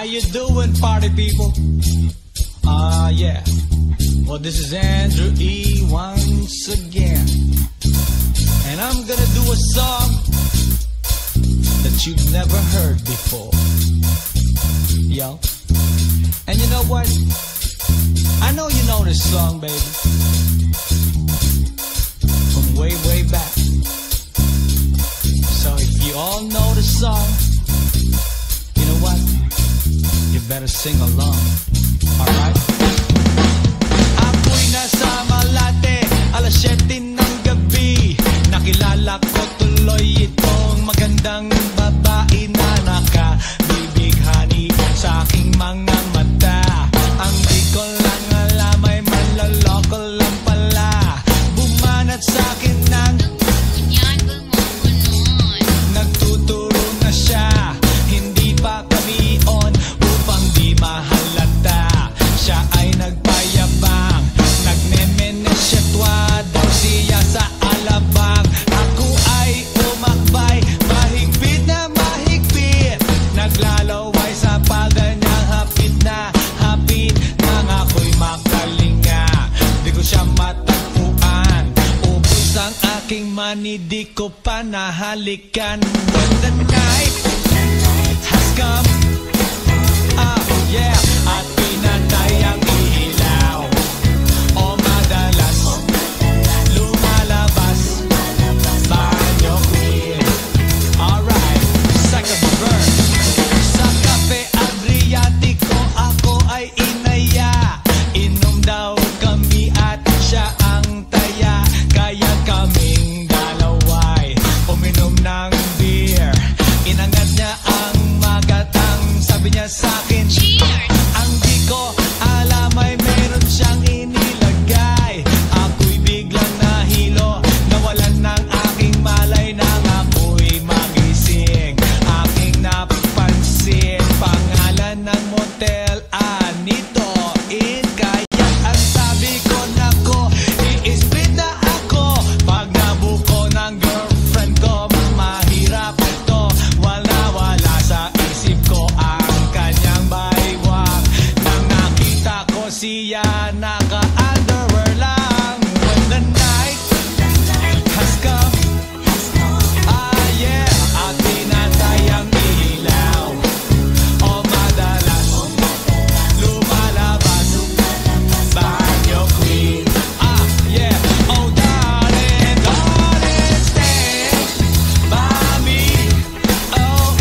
you doing, party people? Yeah. Well, this is Andrew E. once again. And I'm gonna do a song that you've never heard before. Yo. And you know what? I know you know this song, baby. From way, way back. So if you all know the song, you know what? You better sing along. Alright? Ako'y nasa Malate, alas 7 ng gabi. Nakilala ko tuloy itong magandang babae na nakabibighani sa aking mga mata. Ang di ko lang alam ay manloloko lang pala. Bumanat sa akin ng nagtuturo na siya. Hindi pa kami on upang di mahalata. Siya ay nagpayabang, nagmemenesyetwa daw siya sa alabang. Ako ay umakbay, mahigpit na mahigpit. Naglalaway sa palda niyang hapit na hapit. Nang ako'y makalinga, di ko siya matagpuan. Ubus ang aking money, di ko pa nahalikan. When the night has come, yeah, at pinatay ang ilaw. O madalas lumalabas banyo queen. Alright, second verse. Sa Cafe Adriatico ako ay inaya. Inom daw kami at siya ang taya. Kaya kaming dalaway uminom ng beer. Inangat niya ang magatang, sabi niya sa'kin, ang di ko alam ay meron siyang inilagay. Ako'y biglang nahilo, nawalan ng aking malay nang ako'y magising. Aking napansin, pangalan ng motel, Anito Inn. Kaya ang sabi ko, nako, i-split na ako. Pag nabuko ng girlfriend ko, mahirap to. Wala sa isip ko ang kanyang baywang. Nang nakita ko siya, naka-underwear lang. When the night has come, yeah, at pinatay ang ilaw. O madalas lumalabas banyo queen. Yeah. Oh darling, darling, stand by me. Oh,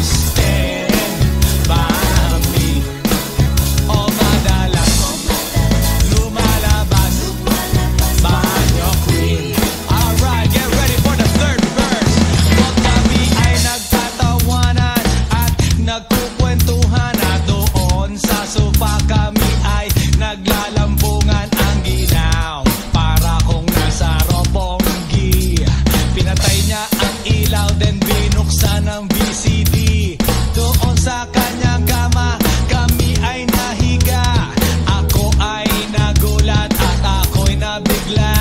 stand by me. O madalas lumalabas banyo queen. Alright, get ready for the third verse. Pag kami ay nagtatawanan at nagkukwentuhan, at doon sa sofa kami ay naglalambungan ang ginaw. Para kung nasa Roppongi, pinatay niya ang ilaw, then binuksan ang VCD. Doon sa kanyang kama, kami ay nahiga. Ako ay nagulat at ako'y nabigla.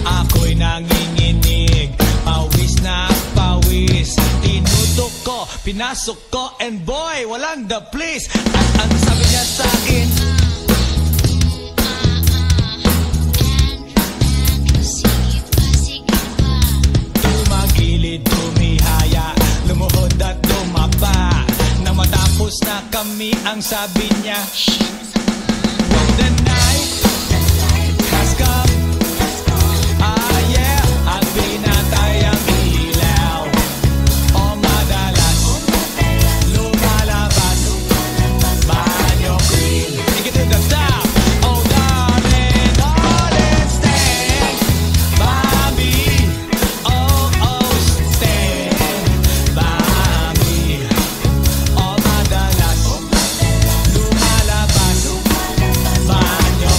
Ako'y nanginginig, pawis na pawis. Tinutok ko, pinasok ko, and boy, walang the please. At ang sabi niya sa'kin, tumagilid, tumihaya, lumuhod at lumapa. Nang matapos na kami, ang sabi niya, when the night has come, yeah, at pinatay ang ilaw. O madalas lumalabas banyo queen. Take it to the top. Oh darling, darling, stand by me. Oh, stand by me. O madalas lumalabas banyo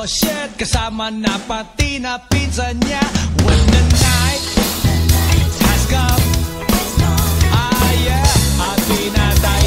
oh shit, kasama na pati na pinsan niya. When the night has come, ah yeah, at di na tayo